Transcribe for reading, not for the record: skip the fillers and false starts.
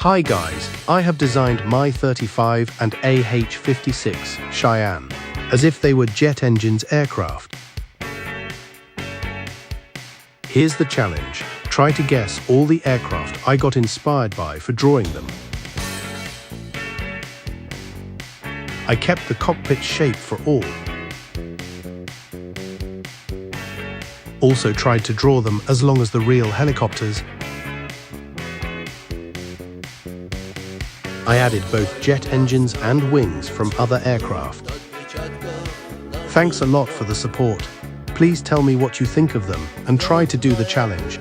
Hi guys, I have designed Mi-35 and AH-56 Cheyenne as if they were jet engines aircraft. Here's the challenge. Try to guess all the aircraft I got inspired by for drawing them. I kept the cockpit shape for all. Also tried to draw them as long as the real helicopters. I added both jet engines and wings from other aircraft. Thanks a lot for the support. Please tell me what you think of them and try to do the challenge.